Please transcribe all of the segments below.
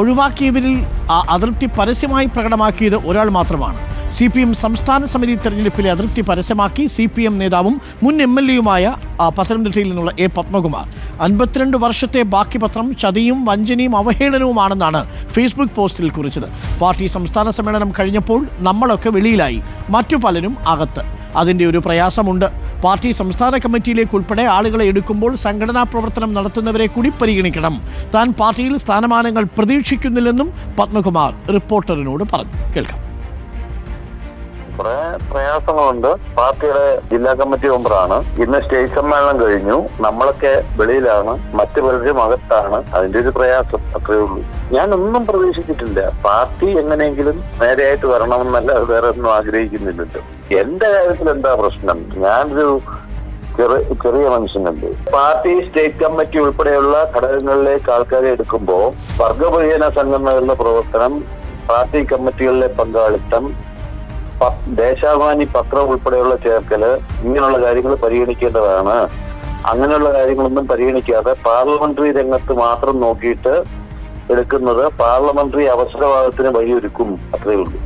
ഒഴിവാക്കിയവരിൽ അതൃപ്തി പരസ്യമായി പ്രകടമാക്കിയത് ഒരാൾ മാത്രമാണ്. CPM സംസ്ഥാന സമിതി തെരഞ്ഞെടുപ്പിലെ അതൃപ്തി പരസ്യമാക്കി CPM നേതാവും മുൻ MLA-യുമായ പത്തനംതിട്ടയിൽ നിന്നുള്ള A. പത്മകുമാർ. 52 വർഷത്തെ ബാക്കി പത്രം ചതിയും വഞ്ചനയും അവഹേളനവുമാണെന്നാണ് ഫേസ്ബുക്ക് പോസ്റ്റിൽ കുറിച്ചത്. പാർട്ടി സംസ്ഥാന സമ്മേളനം കഴിഞ്ഞപ്പോൾ നമ്മളൊക്കെ വെളിയിലായി, മറ്റു പലരും അകത്ത്. അതിൻ്റെ ഒരു പ്രയാസമുണ്ട്. പാർട്ടി സംസ്ഥാന കമ്മിറ്റിയിലേക്ക് ഉൾപ്പെടെ ആളുകളെ എടുക്കുമ്പോൾ സംഘടനാ പ്രവർത്തനം നടത്തുന്നവരെ കൂടി പരിഗണിക്കണം. താൻ പാർട്ടിയിൽ സ്ഥാനമാനങ്ങൾ പ്രതീക്ഷിക്കുന്നില്ലെന്നും പത്മകുമാർ റിപ്പോർട്ടറിനോട് പറഞ്ഞു. കേൾക്കാം. കുറെ പ്രയാസങ്ങളുണ്ട്. പാർട്ടിയുടെ ജില്ലാ കമ്മിറ്റി മെമ്പറാണ്. ഇന്ന് സ്റ്റേജ് സമ്മേളനം കഴിഞ്ഞു. നമ്മളൊക്കെ വെളിയിലാണ്, മറ്റു പലരും അകത്താണ്. അതിന്റെ ഒരു പ്രയാസം അത്രയേ ഉള്ളൂ. ഞാനൊന്നും പ്രതീക്ഷിച്ചിട്ടില്ല. പാർട്ടി എങ്ങനെയെങ്കിലും നേരെയായിട്ട് വരണമെന്നല്ല, വേറെ ഒന്നും ആഗ്രഹിക്കുന്നില്ലല്ലോ. എന്റെ കാര്യത്തിൽ എന്താ പ്രശ്നം? ഞാനൊരു ചെറിയ മനുഷ്യനുണ്ട്. പാർട്ടി സ്റ്റേറ്റ് കമ്മിറ്റി ഉൾപ്പെടെയുള്ള ഘടകങ്ങളിലേക്ക് ആൾക്കാരെ എടുക്കുമ്പോൾ വർഗപരിചരണ സംഘടനകളുടെ പ്രവർത്തനം, പാർട്ടി കമ്മിറ്റികളിലെ പങ്കാളിത്തം, ദേശാഭിമാനി പത്രം ഉൾപ്പെടെയുള്ള ചേർക്കല്, ഇങ്ങനെയുള്ള കാര്യങ്ങൾ പരിഗണിക്കേണ്ടതാണ്. അങ്ങനെയുള്ള കാര്യങ്ങളൊന്നും പരിഗണിക്കാതെ പാർലമെന്ററി രംഗത്ത് മാത്രം നോക്കിയിട്ട് എടുക്കുന്നത് പാർലമെന്ററി അവസരവാദത്തിന് വഴിയൊരുക്കും. അത്രയേ ഉള്ളൂ.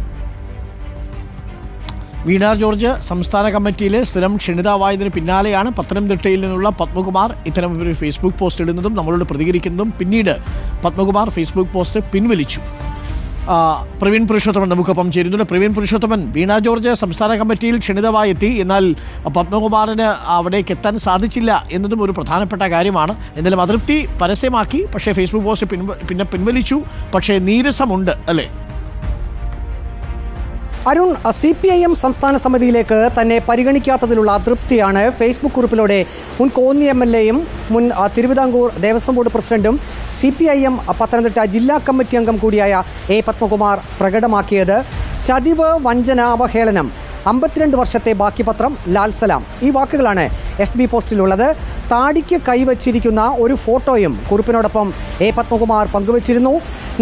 വീണ ജോർജ് സംസ്ഥാന കമ്മിറ്റിയിലെ സ്ഥിരം ക്ഷണിതാവായതിന് പിന്നാലെയാണ് പത്തനംതിട്ടയിൽ നിന്നുള്ള പത്മകുമാർ ഇത്തരം ഒരു ഫേസ്ബുക്ക് പോസ്റ്റ് ഇടുന്നതും നമ്മളോട് പ്രതികരിക്കുന്നതും. പിന്നീട് പത്മകുമാർ ഫേസ്ബുക്ക് പോസ്റ്റ് പിൻവലിച്ചു. പ്രവീൺ പുരുഷോത്തമൻ നമുക്കൊപ്പം ചേരുന്നുണ്ട്. പ്രവീൺ പുരുഷോത്തമൻ, വീണ ജോർജ് സംസ്ഥാന കമ്മിറ്റിയിൽ ക്ഷണിതമായെത്തി, എന്നാൽ പത്മകുമാറിന് അവിടേക്ക് എത്താൻ സാധിച്ചില്ല എന്നതും ഒരു പ്രധാനപ്പെട്ട കാര്യമാണ്. എന്നാലും അതൃപ്തി പരസ്യമാക്കി, പക്ഷേ ഫേസ്ബുക്ക് പോസ്റ്റ് പിൻവലിച്ചു. പക്ഷേ നീരസമുണ്ട് അല്ലേ? അരുൺ, CPIM സംസ്ഥാന സമിതിയിലേക്ക് തന്നെ പരിഗണിക്കാത്തതിലുള്ള അതൃപ്തിയാണ് ഫേസ്ബുക്ക് കുറിപ്പിലൂടെ മുൻ കോന്നി MLA-യും മുൻ തിരുവിതാംകൂർ ദേവസ്വം ബോർഡ് പ്രസിഡന്റും CPIM പത്തനംതിട്ട ജില്ലാ കമ്മിറ്റി അംഗം കൂടിയായ A. പത്മകുമാർ പ്രകടമാക്കിയത്. ചതിവ്, വഞ്ചന, അവഹേളനം, 52 വർഷത്തെ ബാക്കി പത്രം, ലാൽ സലാം, ഈ വാക്കുകളാണ് FB പോസ്റ്റിലുള്ളത്. താടിക്ക് കൈവച്ചിരിക്കുന്ന ഒരു ഫോട്ടോയും കുറിപ്പിനോടൊപ്പം A. പത്മകുമാർ പങ്കുവച്ചിരുന്നു.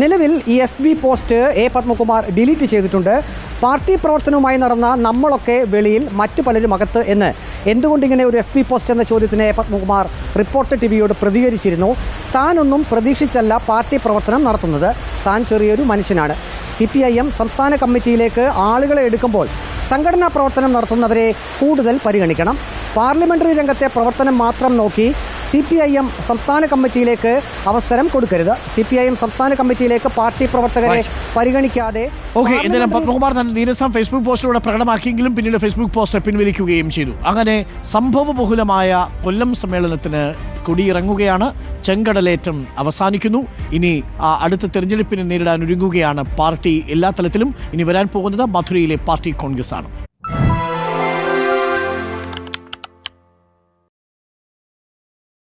നിലവിൽ ഈ FB post A. Padmakumar delete ചെയ്തിട്ടുണ്ട്. പാർട്ടി പ്രവർത്തനവുമായി നടന്ന നമ്മളൊക്കെ വെളിയിൽ, മറ്റു പലരും അകത്ത് എന്ന് എന്തുകൊണ്ടിങ്ങനെ ഒരു FB പോസ്റ്റ് എന്ന ചോദ്യത്തിന് A. പത്മകുമാർ റിപ്പോർട്ടർ TVയോട് പ്രതികരിച്ചിരുന്നു. താനൊന്നും പ്രതീക്ഷിച്ചല്ല പാർട്ടി പ്രവർത്തനം നടത്തുന്നത്. താൻ ചെറിയൊരു മനുഷ്യനാണ്. CPIM സംസ്ഥാന കമ്മിറ്റിയിലേക്ക് ആളുകളെ എടുക്കുമ്പോൾ സംഘടനാ പ്രവർത്തനം നടത്തുന്നവരെ കൂടുതൽ പരിഗണിക്കണം. പാർലമെന്ററി രംഗത്തെ പ്രവർത്തനം മാത്രം നോക്കി CPIM സംസ്ഥാന കമ്മിറ്റിയിലേക്ക് അവസരം കൊടുക്കരുത്. CPIM സംസ്ഥാന കമ്മിറ്റിയിലേക്ക് പാർട്ടി പ്രവർത്തകരെ പരിഗണിക്കാതെ. എന്തായാലും പത്മകുമാർ തന്നെ നീരസം ഫേസ്ബുക്ക് പോസ്റ്റിലൂടെ പ്രകടമാക്കിയെങ്കിലും പിന്നീട് ഫേസ്ബുക്ക് പോസ്റ്റ് പിൻവലിക്കുകയും ചെയ്തു. അങ്ങനെ സംഭവബഹുലമായ കൊല്ലം സമ്മേളനത്തിന് കൊടിയിറങ്ങുകയാണ്. ചെങ്കടലേറ്റം അവസാനിക്കുന്നു. ഇനി അടുത്ത തെരഞ്ഞെടുപ്പിനെ നേരിടാൻ ഒരുങ്ങുകയാണ് പാർട്ടി എല്ലാ തലത്തിലും. ഇനി വരാൻ പോകുന്നത് മധുരയിലെ പാർട്ടി കോൺഗ്രസ് ആണ്.